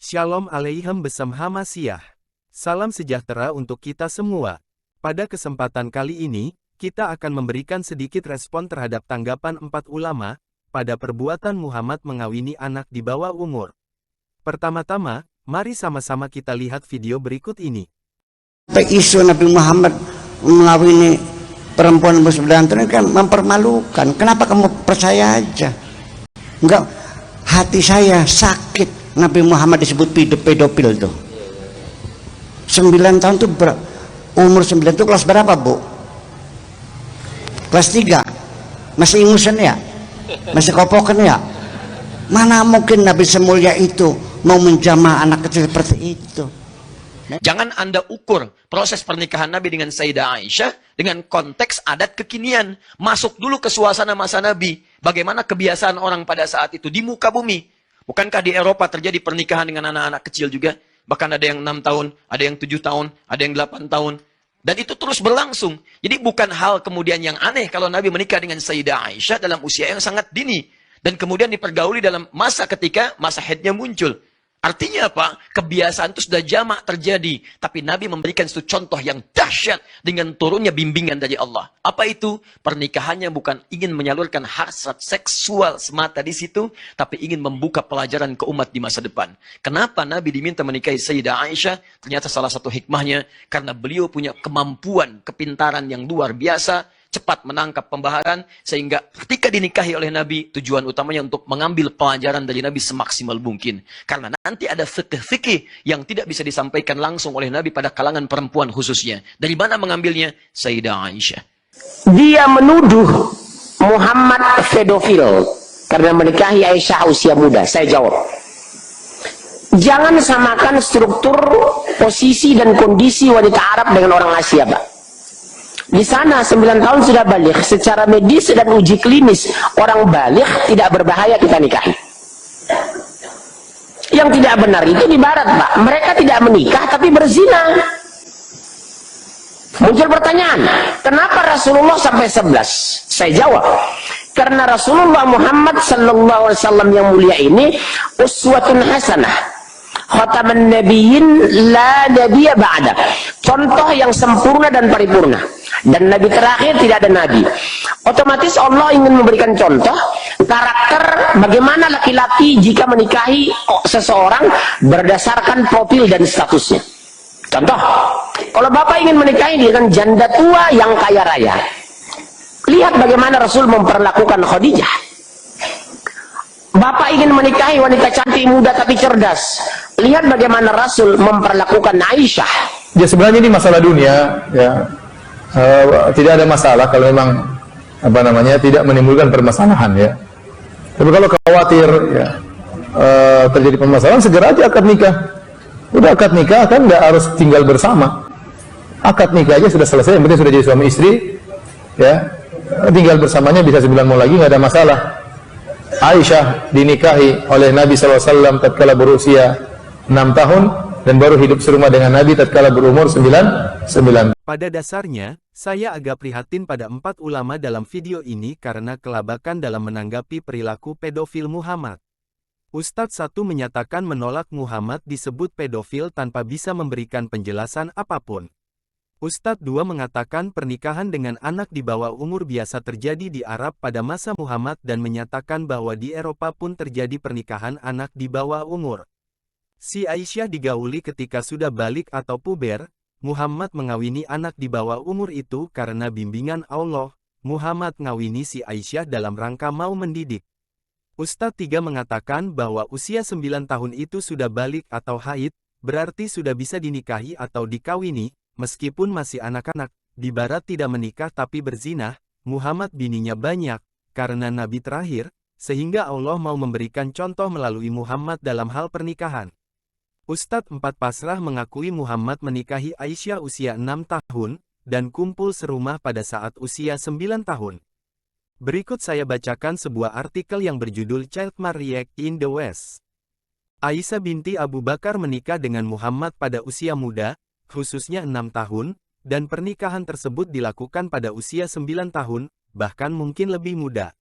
Shalom Aleichem Besem Hamasyah. Salam sejahtera untuk kita semua. Pada kesempatan kali ini, kita akan memberikan sedikit respon terhadap tanggapan 4 ulama, pada perbuatan Muhammad mengawini anak di bawah umur. Pertama-tama, mari sama-sama kita lihat video berikut ini. Isu Nabi Muhammad mengawini perempuan berseberangan ini kan mempermalukan. Kenapa kamu percaya aja? Enggak, hati saya sakit. Nabi Muhammad disebut pedofil tuh. 9 tahun tuh umur 9 tuh kelas berapa, Bu? Kelas 3. Masih ingusan ya? Masih kopokan ya? Mana mungkin Nabi semulia itu mau menjamah anak kecil seperti itu? Jangan Anda ukur proses pernikahan Nabi dengan Sayyidah Aisyah dengan konteks adat kekinian. Masuk dulu ke suasana masa Nabi. Bagaimana kebiasaan orang pada saat itu di muka bumi. Bukankah di Eropa terjadi pernikahan dengan anak-anak kecil juga? Bahkan ada yang 6 tahun, ada yang 7 tahun, ada yang 8 tahun. Dan itu terus berlangsung. Jadi bukan hal kemudian yang aneh kalau Nabi menikah dengan Sayyidah Aisyah dalam usia yang sangat dini. Dan kemudian dipergauli dalam masa ketika masa haidnya muncul. Artinya apa? Kebiasaan itu sudah jamak terjadi. Tapi Nabi memberikan satu contoh yang dahsyat dengan turunnya bimbingan dari Allah. Apa itu? Pernikahannya bukan ingin menyalurkan hasrat seksual semata di situ, tapi ingin membuka pelajaran ke umat di masa depan. Kenapa Nabi diminta menikahi Sayyidah Aisyah? Ternyata salah satu hikmahnya, karena beliau punya kemampuan, kepintaran yang luar biasa, cepat menangkap pembaharan, sehingga ketika dinikahi oleh Nabi, tujuan utamanya untuk mengambil pelajaran dari Nabi semaksimal mungkin. Karena nanti ada fikih-fikih yang tidak bisa disampaikan langsung oleh Nabi pada kalangan perempuan khususnya. Dari mana mengambilnya? Sayyidah Aisyah. Dia menuduh Muhammad pedofil karena menikahi Aisyah usia muda. Saya jawab, jangan samakan struktur, posisi, dan kondisi wanita Arab dengan orang Asia, Pak. Di sana 9 tahun sudah balik. Secara medis dan uji klinis, orang balik tidak berbahaya kita nikahi. Yang tidak benar itu di barat, Pak. Mereka tidak menikah tapi berzina. Muncul pertanyaan, kenapa Rasulullah sampai 11? Saya jawab, karena Rasulullah Muhammad sallallahu alaihi wasallam yang mulia ini uswatun hasanah. Khataman nabiyyin la nabiyya ba'da. Contoh yang sempurna dan paripurna. Dan nabi terakhir tidak ada nabi. Otomatis Allah ingin memberikan contoh karakter bagaimana laki-laki jika menikahi seseorang berdasarkan profil dan statusnya. Contoh, kalau bapak ingin menikahi dengan janda tua yang kaya raya, lihat bagaimana Rasul memperlakukan Khadijah. Bapak ingin menikahi wanita cantik muda tapi cerdas, lihat bagaimana Rasul memperlakukan Aisyah. Ya sebenarnya ini masalah dunia, ya. Tidak ada masalah kalau memang tidak menimbulkan permasalahan, ya. Tapi kalau khawatir ya terjadi permasalahan, segera aja akad nikah. Udah akad nikah kan nggak harus tinggal bersama. Akad nikah aja sudah selesai, yang penting sudah jadi suami istri, ya. Tinggal bersamanya bisa 9 bulan lagi, nggak ada masalah. Aisyah dinikahi oleh Nabi SAW tatkala berusia 6 tahun dan baru hidup serumah dengan Nabi tatkala berumur 9. Pada dasarnya, saya agak prihatin pada 4 ulama dalam video ini karena kelabakan dalam menanggapi perilaku pedofil Muhammad. Ustadz satu menyatakan menolak Muhammad disebut pedofil tanpa bisa memberikan penjelasan apapun. Ustadz 2 mengatakan pernikahan dengan anak di bawah umur biasa terjadi di Arab pada masa Muhammad dan menyatakan bahwa di Eropa pun terjadi pernikahan anak di bawah umur. Si Aisyah digauli ketika sudah balik atau puber. Muhammad mengawini anak di bawah umur itu karena bimbingan Allah. Muhammad ngawini si Aisyah dalam rangka mau mendidik. Ustadz 3 mengatakan bahwa usia 9 tahun itu sudah balik atau haid, berarti sudah bisa dinikahi atau dikawini. Meskipun masih anak-anak, di barat tidak menikah tapi berzina, Muhammad bininya banyak, karena Nabi terakhir, sehingga Allah mau memberikan contoh melalui Muhammad dalam hal pernikahan. Ustadz 4 pasrah mengakui Muhammad menikahi Aisyah usia 6 tahun, dan kumpul serumah pada saat usia 9 tahun. Berikut saya bacakan sebuah artikel yang berjudul Child Marriage in the West. Aisyah binti Abu Bakar menikah dengan Muhammad pada usia muda, khususnya 6 tahun, dan pernikahan tersebut dilakukan pada usia 9 tahun, bahkan mungkin lebih muda.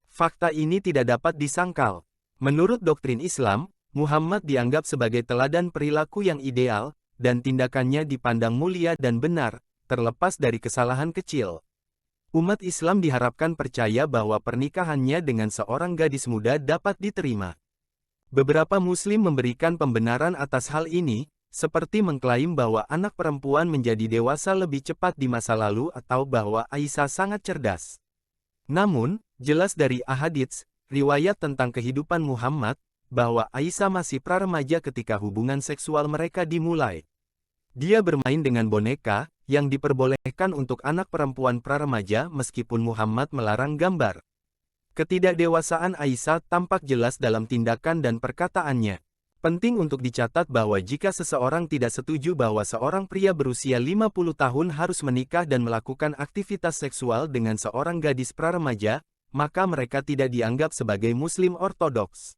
Fakta ini tidak dapat disangkal. Menurut doktrin Islam, Muhammad dianggap sebagai teladan perilaku yang ideal, dan tindakannya dipandang mulia dan benar, terlepas dari kesalahan kecil. Umat Islam diharapkan percaya bahwa pernikahannya dengan seorang gadis muda dapat diterima. Beberapa Muslim memberikan pembenaran atas hal ini, seperti mengklaim bahwa anak perempuan menjadi dewasa lebih cepat di masa lalu atau bahwa Aisyah sangat cerdas. Namun, jelas dari ahadits, riwayat tentang kehidupan Muhammad, bahwa Aisyah masih praremaja ketika hubungan seksual mereka dimulai. Dia bermain dengan boneka, yang diperbolehkan untuk anak perempuan praremaja meskipun Muhammad melarang gambar. Ketidakdewasaan Aisyah tampak jelas dalam tindakan dan perkataannya. Penting untuk dicatat bahwa jika seseorang tidak setuju bahwa seorang pria berusia 50 tahun harus menikah dan melakukan aktivitas seksual dengan seorang gadis praremaja, maka mereka tidak dianggap sebagai Muslim ortodoks.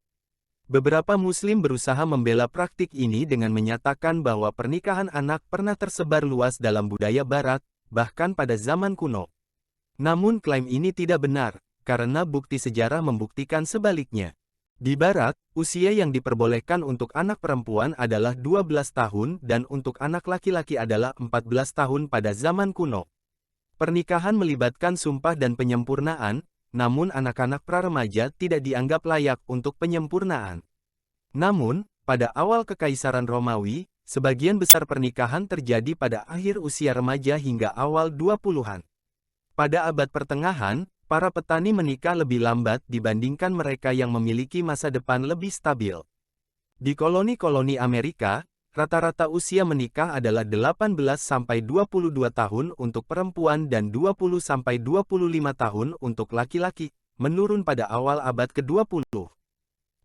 Beberapa Muslim berusaha membela praktik ini dengan menyatakan bahwa pernikahan anak pernah tersebar luas dalam budaya Barat, bahkan pada zaman kuno. Namun klaim ini tidak benar, karena bukti sejarah membuktikan sebaliknya. Di Barat, usia yang diperbolehkan untuk anak perempuan adalah 12 tahun dan untuk anak laki-laki adalah 14 tahun pada zaman kuno. Pernikahan melibatkan sumpah dan penyempurnaan, namun anak-anak praremaja tidak dianggap layak untuk penyempurnaan. Namun, pada awal Kekaisaran Romawi, sebagian besar pernikahan terjadi pada akhir usia remaja hingga awal 20-an. Pada abad pertengahan, para petani menikah lebih lambat dibandingkan mereka yang memiliki masa depan lebih stabil. Di koloni-koloni Amerika, rata-rata usia menikah adalah 18-22 tahun untuk perempuan dan 20-25 tahun untuk laki-laki, menurun pada awal abad ke-20.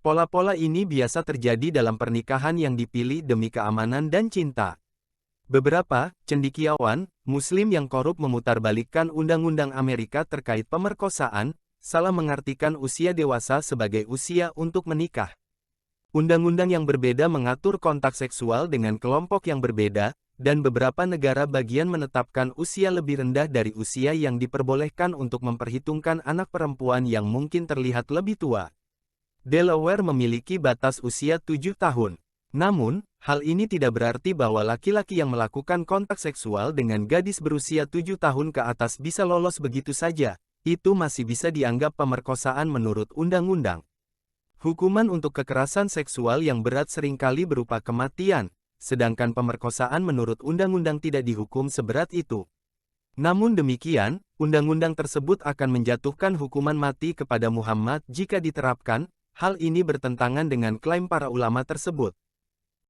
Pola-pola ini biasa terjadi dalam pernikahan yang dipilih demi keamanan dan cinta. Beberapa cendekiawan Muslim yang korup memutarbalikkan undang-undang Amerika terkait pemerkosaan, salah mengartikan usia dewasa sebagai usia untuk menikah. Undang-undang yang berbeda mengatur kontak seksual dengan kelompok yang berbeda, dan beberapa negara bagian menetapkan usia lebih rendah dari usia yang diperbolehkan untuk memperhitungkan anak perempuan yang mungkin terlihat lebih tua. Delaware memiliki batas usia 7 tahun. Namun, hal ini tidak berarti bahwa laki-laki yang melakukan kontak seksual dengan gadis berusia 7 tahun ke atas bisa lolos begitu saja. Itu masih bisa dianggap pemerkosaan menurut undang-undang. Hukuman untuk kekerasan seksual yang berat seringkali berupa kematian, sedangkan pemerkosaan menurut undang-undang tidak dihukum seberat itu. Namun demikian, undang-undang tersebut akan menjatuhkan hukuman mati kepada Muhammad jika diterapkan. Hal ini bertentangan dengan klaim para ulama tersebut.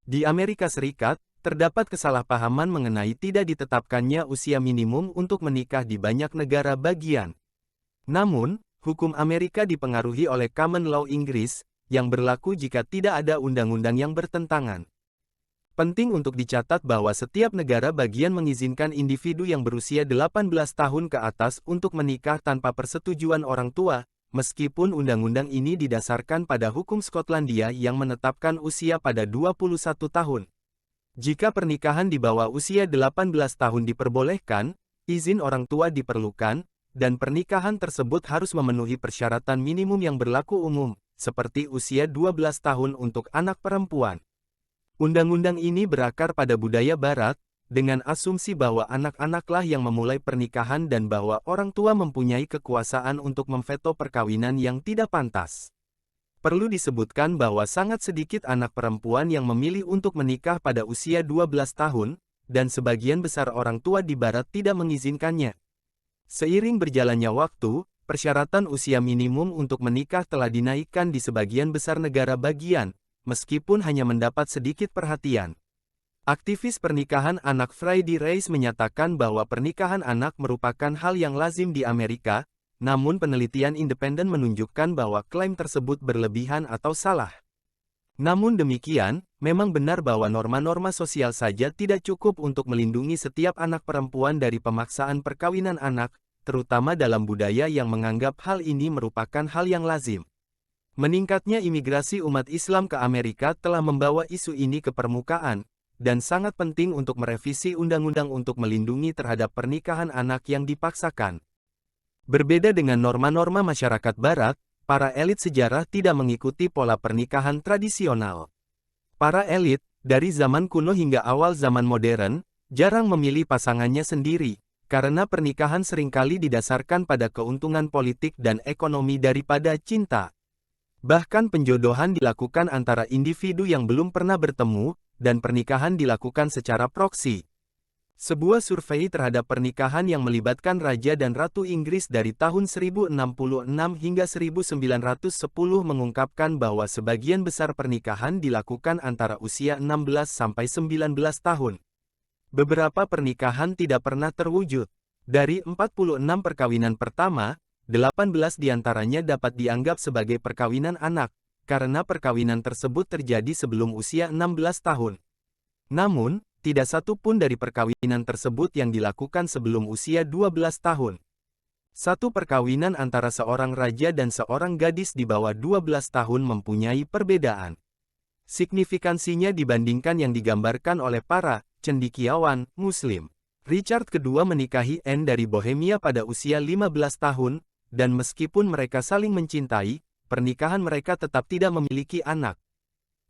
Di Amerika Serikat, terdapat kesalahpahaman mengenai tidak ditetapkannya usia minimum untuk menikah di banyak negara bagian. Namun, hukum Amerika dipengaruhi oleh common law Inggris, yang berlaku jika tidak ada undang-undang yang bertentangan. Penting untuk dicatat bahwa setiap negara bagian mengizinkan individu yang berusia 18 tahun ke atas untuk menikah tanpa persetujuan orang tua, meskipun undang-undang ini didasarkan pada hukum Skotlandia yang menetapkan usia pada 21 tahun. Jika pernikahan di bawah usia 18 tahun diperbolehkan, izin orang tua diperlukan, dan pernikahan tersebut harus memenuhi persyaratan minimum yang berlaku umum, seperti usia 12 tahun untuk anak perempuan. Undang-undang ini berakar pada budaya Barat, dengan asumsi bahwa anak-anaklah yang memulai pernikahan dan bahwa orang tua mempunyai kekuasaan untuk memveto perkawinan yang tidak pantas. Perlu disebutkan bahwa sangat sedikit anak perempuan yang memilih untuk menikah pada usia 12 tahun, dan sebagian besar orang tua di Barat tidak mengizinkannya. Seiring berjalannya waktu, persyaratan usia minimum untuk menikah telah dinaikkan di sebagian besar negara bagian, meskipun hanya mendapat sedikit perhatian. Aktivis pernikahan anak Friday Reis menyatakan bahwa pernikahan anak merupakan hal yang lazim di Amerika, namun penelitian independen menunjukkan bahwa klaim tersebut berlebihan atau salah. Namun demikian, memang benar bahwa norma-norma sosial saja tidak cukup untuk melindungi setiap anak perempuan dari pemaksaan perkawinan anak, terutama dalam budaya yang menganggap hal ini merupakan hal yang lazim. Meningkatnya imigrasi umat Islam ke Amerika telah membawa isu ini ke permukaan, dan sangat penting untuk merevisi undang-undang untuk melindungi terhadap pernikahan anak yang dipaksakan. Berbeda dengan norma-norma masyarakat Barat, para elit sejarah tidak mengikuti pola pernikahan tradisional. Para elit, dari zaman kuno hingga awal zaman modern, jarang memilih pasangannya sendiri, karena pernikahan seringkali didasarkan pada keuntungan politik dan ekonomi daripada cinta. Bahkan penjodohan dilakukan antara individu yang belum pernah bertemu, dan pernikahan dilakukan secara proksi. Sebuah survei terhadap pernikahan yang melibatkan Raja dan Ratu Inggris dari tahun 1066 hingga 1910 mengungkapkan bahwa sebagian besar pernikahan dilakukan antara usia 16 sampai 19 tahun. Beberapa pernikahan tidak pernah terwujud. Dari 46 perkawinan pertama, 18 diantaranya dapat dianggap sebagai perkawinan anak, karena perkawinan tersebut terjadi sebelum usia 16 tahun. Namun, tidak satu pun dari perkawinan tersebut yang dilakukan sebelum usia 12 tahun. Satu perkawinan antara seorang raja dan seorang gadis di bawah 12 tahun mempunyai perbedaan signifikansinya dibandingkan yang digambarkan oleh para cendekiawan Muslim. Richard II menikahi Anne dari Bohemia pada usia 15 tahun, dan meskipun mereka saling mencintai, pernikahan mereka tetap tidak memiliki anak.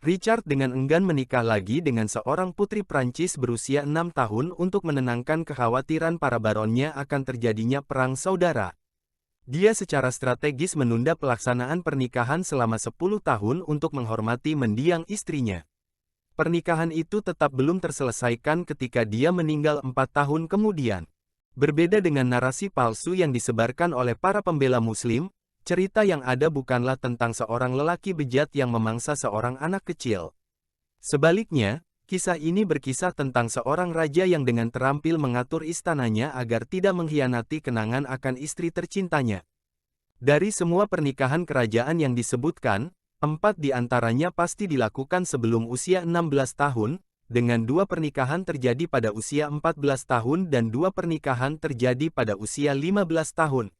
Richard dengan enggan menikah lagi dengan seorang putri Prancis berusia 6 tahun untuk menenangkan kekhawatiran para baronnya akan terjadinya perang saudara. Dia secara strategis menunda pelaksanaan pernikahan selama 10 tahun untuk menghormati mendiang istrinya. Pernikahan itu tetap belum terselesaikan ketika dia meninggal 4 tahun kemudian. Berbeda dengan narasi palsu yang disebarkan oleh para pembela Muslim, cerita yang ada bukanlah tentang seorang lelaki bejat yang memangsa seorang anak kecil. Sebaliknya, kisah ini berkisah tentang seorang raja yang dengan terampil mengatur istananya agar tidak mengkhianati kenangan akan istri tercintanya. Dari semua pernikahan kerajaan yang disebutkan, 4 di antaranya pasti dilakukan sebelum usia 16 tahun, dengan 2 pernikahan terjadi pada usia 14 tahun dan 2 pernikahan terjadi pada usia 15 tahun.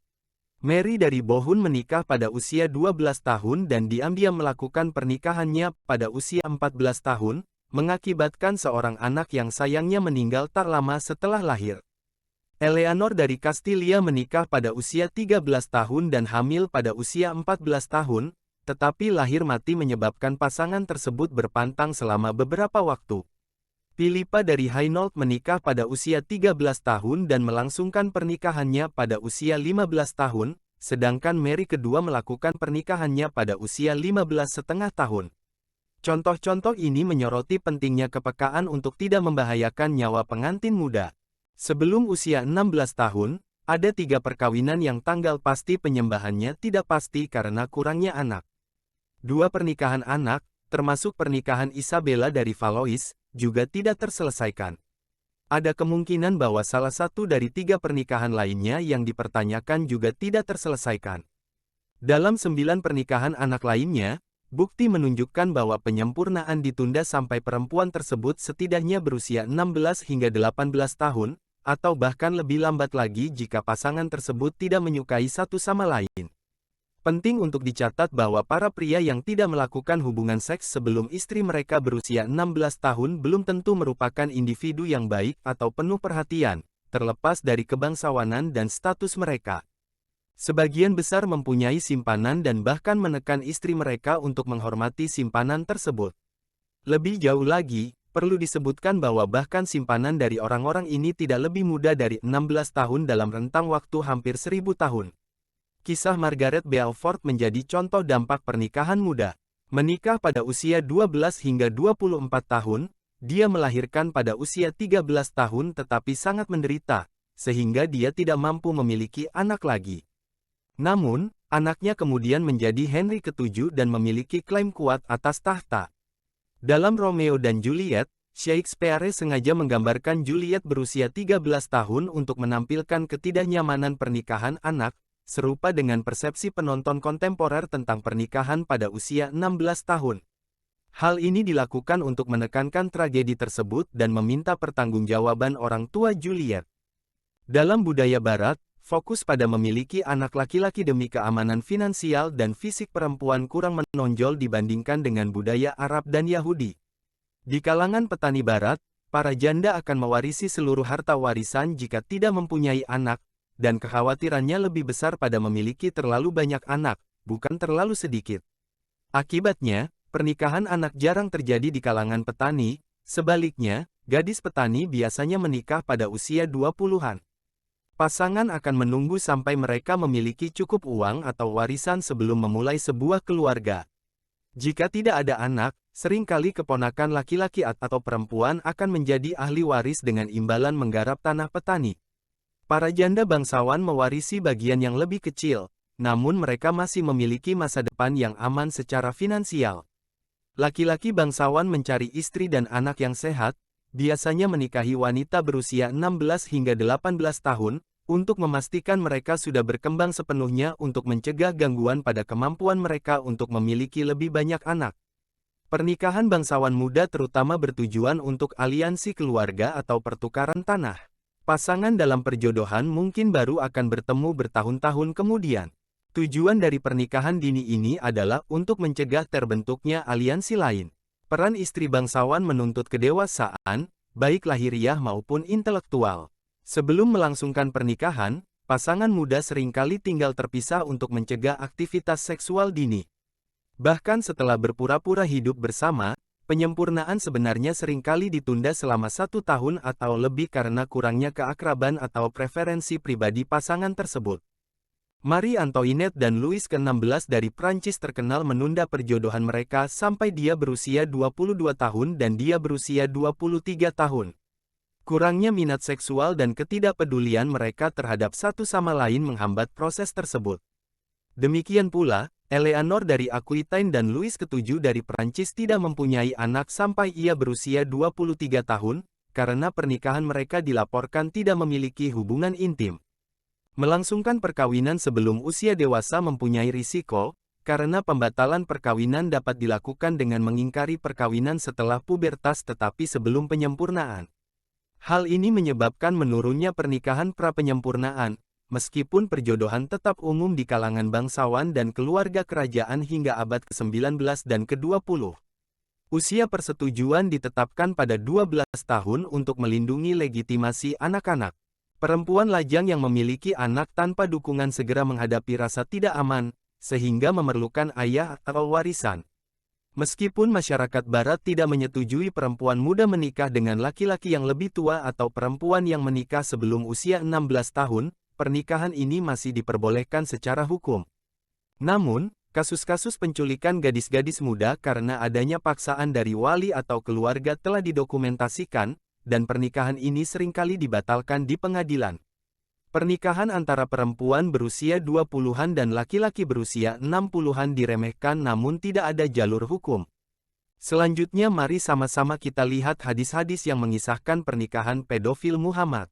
Mary dari Bohun menikah pada usia 12 tahun dan diam-diam melakukan pernikahannya pada usia 14 tahun, mengakibatkan seorang anak yang sayangnya meninggal tak lama setelah lahir. Eleanor dari Kastilia menikah pada usia 13 tahun dan hamil pada usia 14 tahun, tetapi lahir mati menyebabkan pasangan tersebut berpantang selama beberapa waktu. Philippa dari Hainault menikah pada usia 13 tahun dan melangsungkan pernikahannya pada usia 15 tahun, sedangkan Mary kedua melakukan pernikahannya pada usia 15,5 tahun. Contoh-contoh ini menyoroti pentingnya kepekaan untuk tidak membahayakan nyawa pengantin muda. Sebelum usia 16 tahun, ada 3 perkawinan yang tanggal pasti penyembahannya tidak pasti karena kurangnya anak. 2 pernikahan anak, termasuk pernikahan Isabella dari Valois, juga tidak terselesaikan. Ada kemungkinan bahwa salah satu dari 3 pernikahan lainnya yang dipertanyakan juga tidak terselesaikan. Dalam 9 pernikahan anak lainnya, bukti menunjukkan bahwa penyempurnaan ditunda sampai perempuan tersebut setidaknya berusia 16 hingga 18 tahun, atau bahkan lebih lambat lagi jika pasangan tersebut tidak menyukai satu sama lain. Penting untuk dicatat bahwa para pria yang tidak melakukan hubungan seks sebelum istri mereka berusia 16 tahun belum tentu merupakan individu yang baik atau penuh perhatian, terlepas dari kebangsawanan dan status mereka. Sebagian besar mempunyai simpanan dan bahkan menekan istri mereka untuk menghormati simpanan tersebut. Lebih jauh lagi, perlu disebutkan bahwa bahkan simpanan dari orang-orang ini tidak lebih muda dari 16 tahun dalam rentang waktu hampir 1000 tahun. Kisah Margaret Beaufort menjadi contoh dampak pernikahan muda. Menikah pada usia 12 hingga 24 tahun, dia melahirkan pada usia 13 tahun tetapi sangat menderita, sehingga dia tidak mampu memiliki anak lagi. Namun, anaknya kemudian menjadi Henry VII dan memiliki klaim kuat atas tahta. Dalam Romeo dan Juliet, Shakespeare sengaja menggambarkan Juliet berusia 13 tahun untuk menampilkan ketidaknyamanan pernikahan anak, serupa dengan persepsi penonton kontemporer tentang pernikahan pada usia 16 tahun. Hal ini dilakukan untuk menekankan tragedi tersebut dan meminta pertanggungjawaban orang tua Juliet. Dalam budaya Barat, fokus pada memiliki anak laki-laki demi keamanan finansial dan fisik perempuan kurang menonjol dibandingkan dengan budaya Arab dan Yahudi. Di kalangan petani Barat, para janda akan mewarisi seluruh harta warisan jika tidak mempunyai anak, dan kekhawatirannya lebih besar pada memiliki terlalu banyak anak, bukan terlalu sedikit. Akibatnya, pernikahan anak jarang terjadi di kalangan petani, sebaliknya, gadis petani biasanya menikah pada usia 20-an. Pasangan akan menunggu sampai mereka memiliki cukup uang atau warisan sebelum memulai sebuah keluarga. Jika tidak ada anak, seringkali keponakan laki-laki atau perempuan akan menjadi ahli waris dengan imbalan menggarap tanah petani. Para janda bangsawan mewarisi bagian yang lebih kecil, namun mereka masih memiliki masa depan yang aman secara finansial. Laki-laki bangsawan mencari istri dan anak yang sehat, biasanya menikahi wanita berusia 16 hingga 18 tahun, untuk memastikan mereka sudah berkembang sepenuhnya untuk mencegah gangguan pada kemampuan mereka untuk memiliki lebih banyak anak. Pernikahan bangsawan muda terutama bertujuan untuk aliansi keluarga atau pertukaran tanah. Pasangan dalam perjodohan mungkin baru akan bertemu bertahun-tahun kemudian. Tujuan dari pernikahan dini ini adalah untuk mencegah terbentuknya aliansi lain. Peran istri bangsawan menuntut kedewasaan, baik lahiriah maupun intelektual. Sebelum melangsungkan pernikahan, pasangan muda seringkali tinggal terpisah untuk mencegah aktivitas seksual dini. Bahkan setelah berpura-pura hidup bersama, penyempurnaan sebenarnya seringkali ditunda selama 1 tahun atau lebih karena kurangnya keakraban atau preferensi pribadi pasangan tersebut. Marie Antoinette dan Louis ke-16 dari Prancis terkenal menunda perjodohan mereka sampai dia berusia 22 tahun dan dia berusia 23 tahun. Kurangnya minat seksual dan ketidakpedulian mereka terhadap satu sama lain menghambat proses tersebut. Demikian pula, Eleanor dari Aquitaine dan Louis ke-7 dari Prancis tidak mempunyai anak sampai ia berusia 23 tahun, karena pernikahan mereka dilaporkan tidak memiliki hubungan intim. Melangsungkan perkawinan sebelum usia dewasa mempunyai risiko, karena pembatalan perkawinan dapat dilakukan dengan mengingkari perkawinan setelah pubertas tetapi sebelum penyempurnaan. Hal ini menyebabkan menurunnya pernikahan pra-penyempurnaan, meskipun perjodohan tetap umum di kalangan bangsawan dan keluarga kerajaan hingga abad ke-19 dan ke-20. Usia persetujuan ditetapkan pada 12 tahun untuk melindungi legitimasi anak-anak. Perempuan lajang yang memiliki anak tanpa dukungan segera menghadapi rasa tidak aman, sehingga memerlukan ayah atau warisan. Meskipun masyarakat barat tidak menyetujui perempuan muda menikah dengan laki-laki yang lebih tua atau perempuan yang menikah sebelum usia 16 tahun, pernikahan ini masih diperbolehkan secara hukum. Namun, kasus-kasus penculikan gadis-gadis muda karena adanya paksaan dari wali atau keluarga telah didokumentasikan, dan pernikahan ini seringkali dibatalkan di pengadilan. Pernikahan antara perempuan berusia 20-an dan laki-laki berusia 60-an diremehkan namun tidak ada jalur hukum. Selanjutnya mari sama-sama kita lihat hadis-hadis yang mengisahkan pernikahan pedofil Muhammad.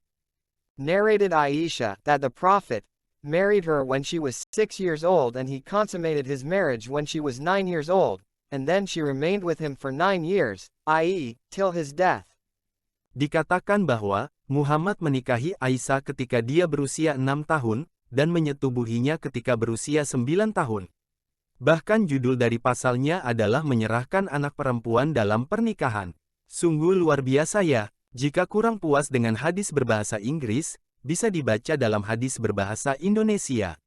Narrated Aisha, that the Prophet married her when she was 6 years old and he consummated his marriage when she was 9 years old, and then she remained with him for 9 years, i.e., till his death. Dikatakan bahwa Muhammad menikahi Aisyah ketika dia berusia 6 tahun, dan menyetubuhinya ketika berusia 9 tahun. Bahkan judul dari pasalnya adalah menyerahkan anak perempuan dalam pernikahan. Sungguh luar biasa ya, jika kurang puas dengan hadis berbahasa Inggris, bisa dibaca dalam hadis berbahasa Indonesia.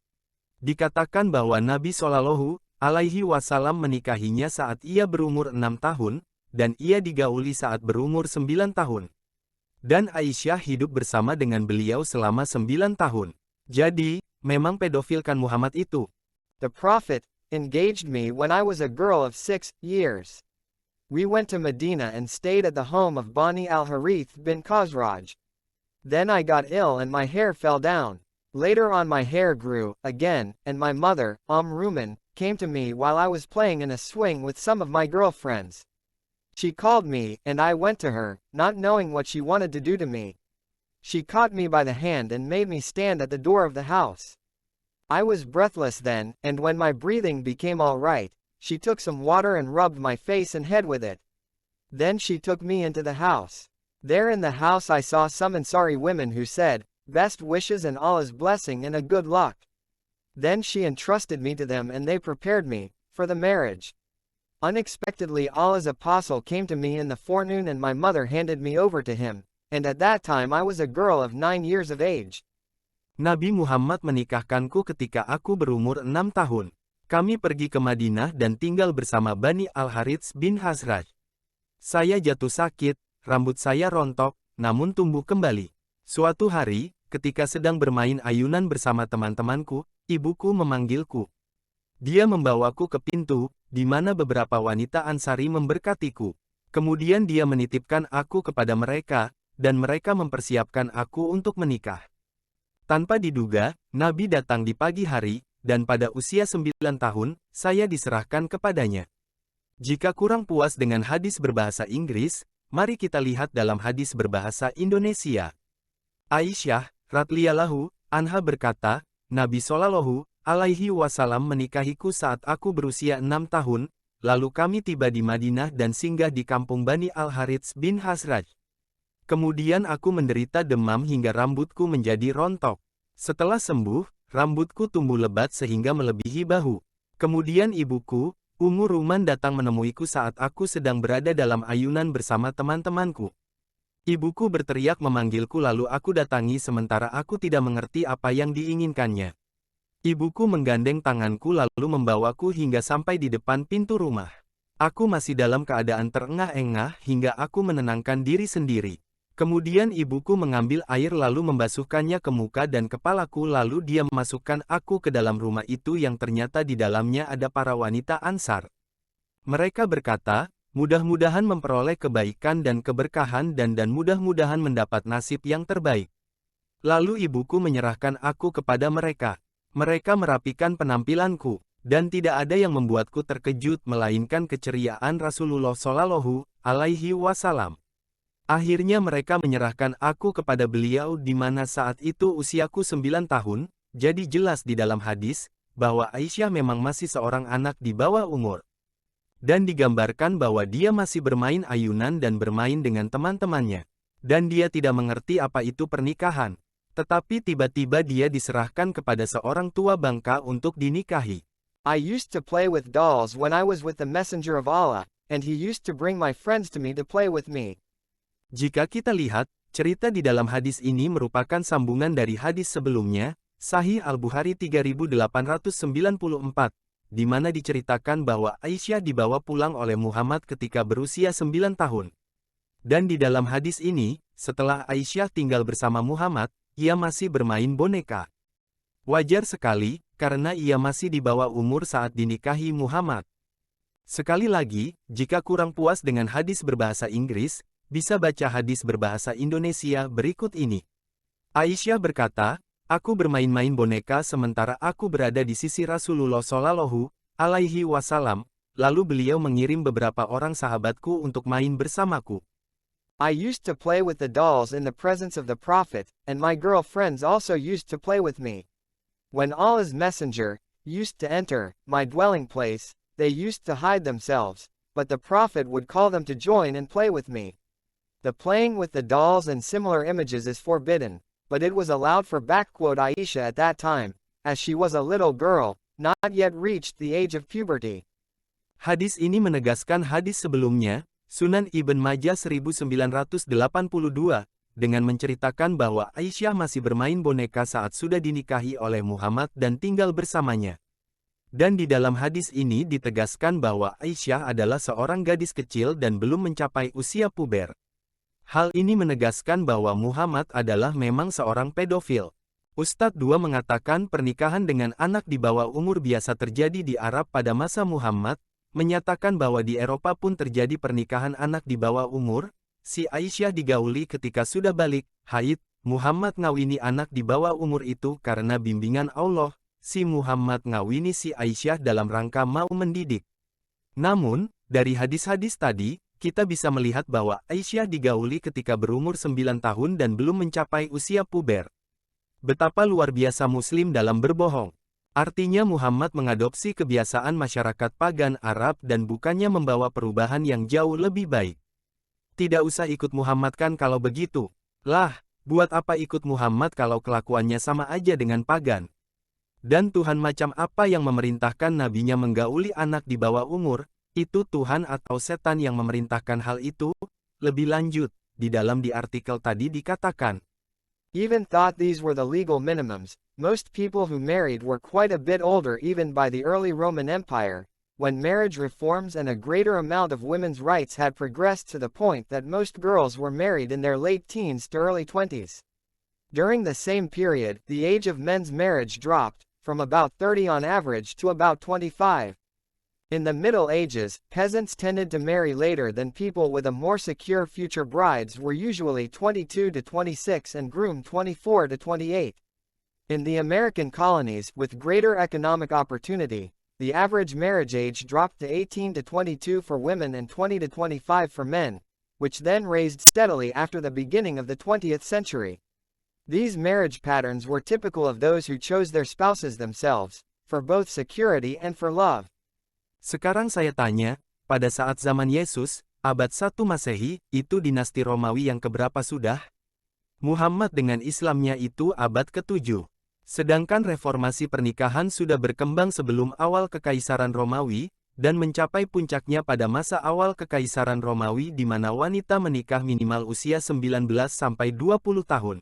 Dikatakan bahwa Nabi Shallallahu Alaihi Wasallam menikahinya saat ia berumur 6 tahun, dan ia digauli saat berumur 9 tahun. Dan Aisyah hidup bersama dengan beliau selama 9 tahun. Jadi, memang pedofil kan Muhammad itu. The Prophet engaged me when I was a girl of 6 years. We went to Medina and stayed at the home of Bani al-Harith bin Khazraj. Then I got ill and my hair fell down. Later on my hair grew, again, and my mother, Ruman, came to me while I was playing in a swing with some of my girlfriends. She called me, and I went to her, not knowing what she wanted to do to me. She caught me by the hand and made me stand at the door of the house. I was breathless then, and when my breathing became all right, she took some water and rubbed my face and head with it. Then she took me into the house. There in the house I saw some Ansari women who said, "Best wishes and Allah's blessing and a good luck." Then she entrusted me to them and they prepared me for the marriage. Unexpectedly Allah's apostle came to me in the forenoon and my mother handed me over to him, and at that time I was a girl of 9 years of age. Nabi Muhammad menikahkanku ketika aku berumur 6 tahun. Kami pergi ke Madinah dan tinggal bersama Bani Al-Harits bin Khazraj. Saya jatuh sakit, rambut saya rontok, namun tumbuh kembali. Suatu hari, ketika sedang bermain ayunan bersama teman-temanku, ibuku memanggilku. Dia membawaku ke pintu, di mana beberapa wanita Ansari memberkatiku. Kemudian dia menitipkan aku kepada mereka, dan mereka mempersiapkan aku untuk menikah. Tanpa diduga, Nabi datang di pagi hari, dan pada usia 9 tahun, saya diserahkan kepadanya. Jika kurang puas dengan hadis berbahasa Inggris, mari kita lihat dalam hadis berbahasa Indonesia. Aisyah, radhiyallahu anha berkata, Nabi Shallallahu alaihi wasallam menikahiku saat aku berusia 6 tahun, lalu kami tiba di Madinah dan singgah di kampung Bani Al-Harits bin Khazraj. Kemudian aku menderita demam hingga rambutku menjadi rontok. Setelah sembuh, rambutku tumbuh lebat sehingga melebihi bahu. Kemudian ibuku, Ummu Ruman datang menemuiku saat aku sedang berada dalam ayunan bersama teman-temanku. Ibuku berteriak memanggilku lalu aku datangi sementara aku tidak mengerti apa yang diinginkannya. Ibuku menggandeng tanganku lalu membawaku hingga sampai di depan pintu rumah. Aku masih dalam keadaan terengah-engah hingga aku menenangkan diri sendiri. Kemudian ibuku mengambil air lalu membasuhkannya ke muka dan kepalaku lalu dia memasukkan aku ke dalam rumah itu yang ternyata di dalamnya ada para wanita Ansar. Mereka berkata, mudah-mudahan memperoleh kebaikan dan keberkahan dan mudah-mudahan mendapat nasib yang terbaik. Lalu ibuku menyerahkan aku kepada mereka. Mereka merapikan penampilanku, dan tidak ada yang membuatku terkejut melainkan keceriaan Rasulullah Shallallahu alaihi wasallam. Akhirnya mereka menyerahkan aku kepada beliau di mana saat itu usiaku 9 tahun, jadi jelas di dalam hadis, bahwa Aisyah memang masih seorang anak di bawah umur. Dan digambarkan bahwa dia masih bermain ayunan dan bermain dengan teman-temannya. Dan dia tidak mengerti apa itu pernikahan. Tetapi tiba-tiba dia diserahkan kepada seorang tua bangka untuk dinikahi. I used to play with dolls when I was with the Messenger of Allah, and he used to bring my friends to me to play with me. Jika kita lihat, cerita di dalam hadis ini merupakan sambungan dari hadis sebelumnya, Sahih Al-Bukhari 3894, di mana diceritakan bahwa Aisyah dibawa pulang oleh Muhammad ketika berusia 9 tahun. Dan di dalam hadis ini, setelah Aisyah tinggal bersama Muhammad, ia masih bermain boneka. Wajar sekali, karena ia masih di bawah umur saat dinikahi Muhammad. Sekali lagi, jika kurang puas dengan hadis berbahasa Inggris, bisa baca hadis berbahasa Indonesia berikut ini. Aisyah berkata, aku bermain-main boneka sementara aku berada di sisi Rasulullah Shallallahu alaihi wasallam, lalu beliau mengirim beberapa orang sahabatku untuk main bersamaku. I used to play with the dolls in the presence of the Prophet, and my girlfriends also used to play with me. When Allah's messenger used to enter my dwelling place, they used to hide themselves, but the Prophet would call them to join and play with me. The playing with the dolls and similar images is forbidden, but it was allowed for Aisha at that time, as she was a little girl, not yet reached the age of puberty. Hadis ini menegaskan hadis sebelumnya, Sunan Ibn Majah 1982, dengan menceritakan bahwa Aisyah masih bermain boneka saat sudah dinikahi oleh Muhammad dan tinggal bersamanya. Dan di dalam hadis ini ditegaskan bahwa Aisyah adalah seorang gadis kecil dan belum mencapai usia puber. Hal ini menegaskan bahwa Muhammad adalah memang seorang pedofil. Ustadz II mengatakan pernikahan dengan anak di bawah umur biasa terjadi di Arab pada masa Muhammad, menyatakan bahwa di Eropa pun terjadi pernikahan anak di bawah umur. Si Aisyah digauli ketika sudah balik, haid, Muhammad ngawini anak di bawah umur itu karena bimbingan Allah, si Muhammad ngawini si Aisyah dalam rangka mau mendidik. Namun, dari hadis-hadis tadi, kita bisa melihat bahwa Aisyah digauli ketika berumur 9 tahun dan belum mencapai usia puber. Betapa luar biasa Muslim dalam berbohong. Artinya Muhammad mengadopsi kebiasaan masyarakat pagan Arab dan bukannya membawa perubahan yang jauh lebih baik. Tidak usah ikut Muhammad kan kalau begitu. Lah, buat apa ikut Muhammad kalau kelakuannya sama aja dengan pagan? Dan Tuhan macam apa yang memerintahkan nabinya menggauli anak di bawah umur? Itu Tuhan atau setan yang memerintahkan hal itu? Lebih lanjut, di artikel tadi dikatakan, Even thought these were the legal minimums, Most people who married were quite a bit older even by the early Roman Empire, when marriage reforms and a greater amount of women's rights had progressed to the point that most girls were married in their late teens to early 20s. During the same period, the age of men's marriage dropped, from about 30 on average to about 25. In the Middle Ages, peasants tended to marry later than people with a more secure future. Brides were usually 22 to 26 and groom 24 to 28. In the American colonies, with greater economic opportunity, the average marriage age dropped to 18 to 22 for women and 20 to 25 for men, which then raised steadily after the beginning of the 20th century. These marriage patterns were typical of those who chose their spouses themselves, for both security and for love. Sekarang saya tanya, pada saat zaman Yesus, abad 1 Masehi, itu dinasti Romawi yang keberapa sudah? Muhammad dengan Islamnya itu abad ke-7. Sedangkan reformasi pernikahan sudah berkembang sebelum awal Kekaisaran Romawi, dan mencapai puncaknya pada masa awal Kekaisaran Romawi di mana wanita menikah minimal usia 19 sampai 20 tahun.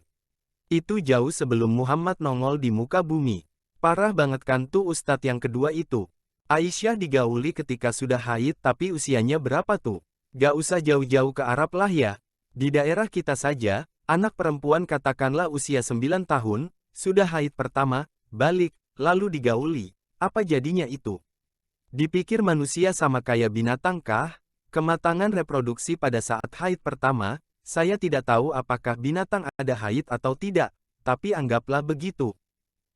Itu jauh sebelum Muhammad nongol di muka bumi. Parah banget kan tuh ustadz yang kedua itu. Aisyah digauli ketika sudah haid tapi usianya berapa tuh? Gak usah jauh-jauh ke Arab lah ya. Di daerah kita saja, anak perempuan katakanlah usia 9 tahun, sudah haid pertama, balik, lalu digauli. Apa jadinya itu? Dipikir manusia sama kayak binatang kah? Kematangan reproduksi pada saat haid pertama, saya tidak tahu apakah binatang ada haid atau tidak, tapi anggaplah begitu.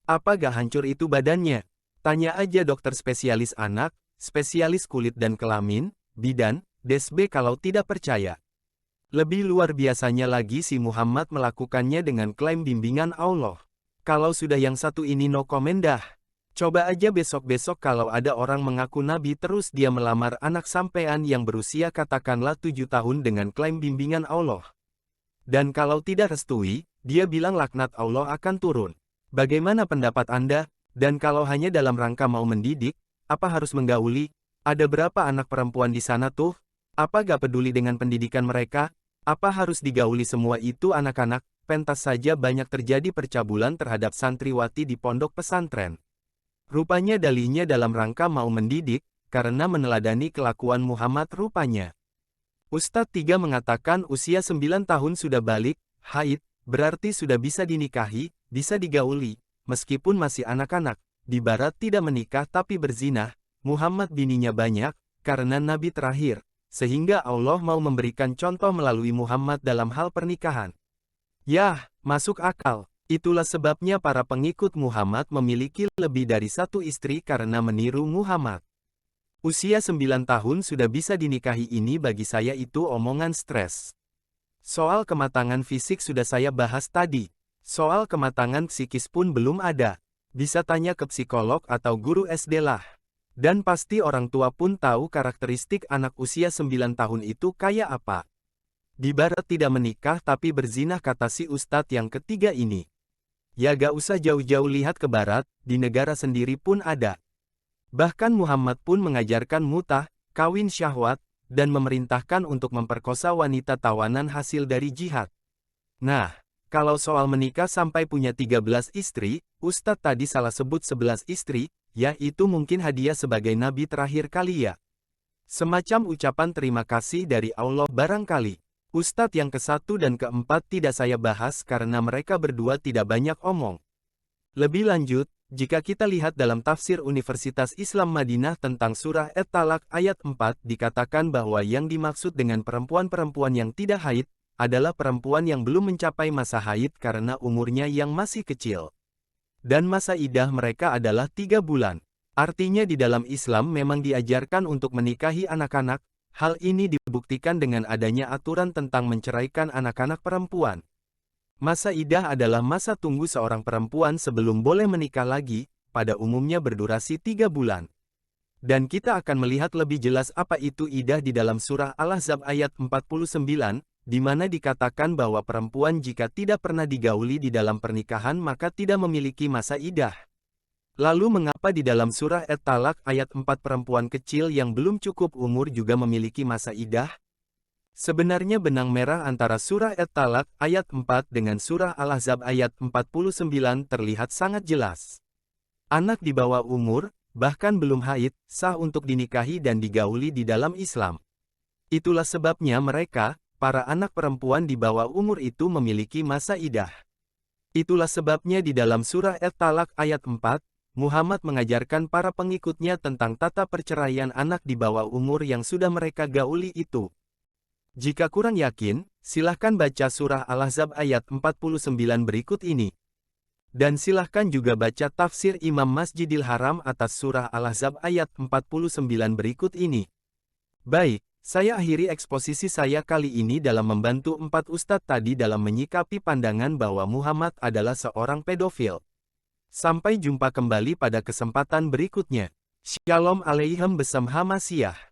Apa gak hancur itu badannya? Tanya aja dokter spesialis anak, spesialis kulit dan kelamin, bidan, DSB kalau tidak percaya. Lebih luar biasanya lagi si Muhammad melakukannya dengan klaim bimbingan Allah. Kalau sudah yang satu ini no comment dah. Coba aja besok-besok kalau ada orang mengaku nabi terus dia melamar anak sampean yang berusia katakanlah 7 tahun dengan klaim bimbingan Allah. Dan kalau tidak restui, dia bilang laknat Allah akan turun. Bagaimana pendapat Anda? Dan kalau hanya dalam rangka mau mendidik, apa harus menggauli? Ada berapa anak perempuan di sana tuh? Apa gak peduli dengan pendidikan mereka? Apa harus digauli semua itu anak-anak? Pentas saja banyak terjadi percabulan terhadap santriwati di pondok pesantren. Rupanya dalihnya dalam rangka mau mendidik, karena meneladani kelakuan Muhammad rupanya. Ustadz 3 mengatakan usia 9 tahun sudah balik, haid, berarti sudah bisa dinikahi, bisa digauli, meskipun masih anak-anak. Di barat tidak menikah tapi berzinah, Muhammad bininya banyak, karena nabi terakhir, sehingga Allah mau memberikan contoh melalui Muhammad dalam hal pernikahan. Yah, masuk akal. Itulah sebabnya para pengikut Muhammad memiliki lebih dari satu istri karena meniru Muhammad. Usia 9 tahun sudah bisa dinikahi ini bagi saya itu omongan stres. Soal kematangan fisik sudah saya bahas tadi. Soal kematangan psikis pun belum ada. Bisa tanya ke psikolog atau guru SD lah. Dan pasti orang tua pun tahu karakteristik anak usia 9 tahun itu kayak apa. Di barat tidak menikah tapi berzinah kata si ustadz yang ketiga ini. Ya gak usah jauh-jauh lihat ke barat, di negara sendiri pun ada. Bahkan Muhammad pun mengajarkan mutah, kawin syahwat, dan memerintahkan untuk memperkosa wanita tawanan hasil dari jihad. Nah, kalau soal menikah sampai punya 13 istri, ustadz tadi salah sebut 11 istri, ya itu mungkin hadiah sebagai nabi terakhir kali ya. Semacam ucapan terima kasih dari Allah barangkali. Ustadz yang ke-1 dan ke-4 tidak saya bahas karena mereka berdua tidak banyak omong. Lebih lanjut, jika kita lihat dalam tafsir Universitas Islam Madinah tentang surah At-Talaq ayat 4 dikatakan bahwa yang dimaksud dengan perempuan-perempuan yang tidak haid, adalah perempuan yang belum mencapai masa haid karena umurnya yang masih kecil. Dan masa idah mereka adalah 3 bulan. Artinya di dalam Islam memang diajarkan untuk menikahi anak-anak. Hal ini dibuktikan dengan adanya aturan tentang menceraikan anak-anak perempuan. Masa idah adalah masa tunggu seorang perempuan sebelum boleh menikah lagi, pada umumnya berdurasi 3 bulan. Dan kita akan melihat lebih jelas apa itu idah di dalam surah Al-Ahzab ayat 49, di mana dikatakan bahwa perempuan jika tidak pernah digauli di dalam pernikahan maka tidak memiliki masa idah. Lalu mengapa di dalam surah At-Talaq ayat 4 perempuan kecil yang belum cukup umur juga memiliki masa idah? Sebenarnya benang merah antara surah At-Talaq ayat 4 dengan surah Al-Ahzab ayat 49 terlihat sangat jelas. Anak di bawah umur, bahkan belum haid, sah untuk dinikahi dan digauli di dalam Islam. Itulah sebabnya mereka, para anak perempuan di bawah umur itu memiliki masa idah. Itulah sebabnya di dalam surah At-Talaq ayat 4, Muhammad mengajarkan para pengikutnya tentang tata perceraian anak di bawah umur yang sudah mereka gauli itu. Jika kurang yakin, silahkan baca surah Al-Ahzab ayat 49 berikut ini. Dan silahkan juga baca tafsir Imam Masjidil Haram atas surah Al-Ahzab ayat 49 berikut ini. Baik, saya akhiri eksposisi saya kali ini dalam membantu 4 ustadz tadi dalam menyikapi pandangan bahwa Muhammad adalah seorang pedofil. Sampai jumpa kembali pada kesempatan berikutnya. Shalom Aleichem Besam Hamasyiah.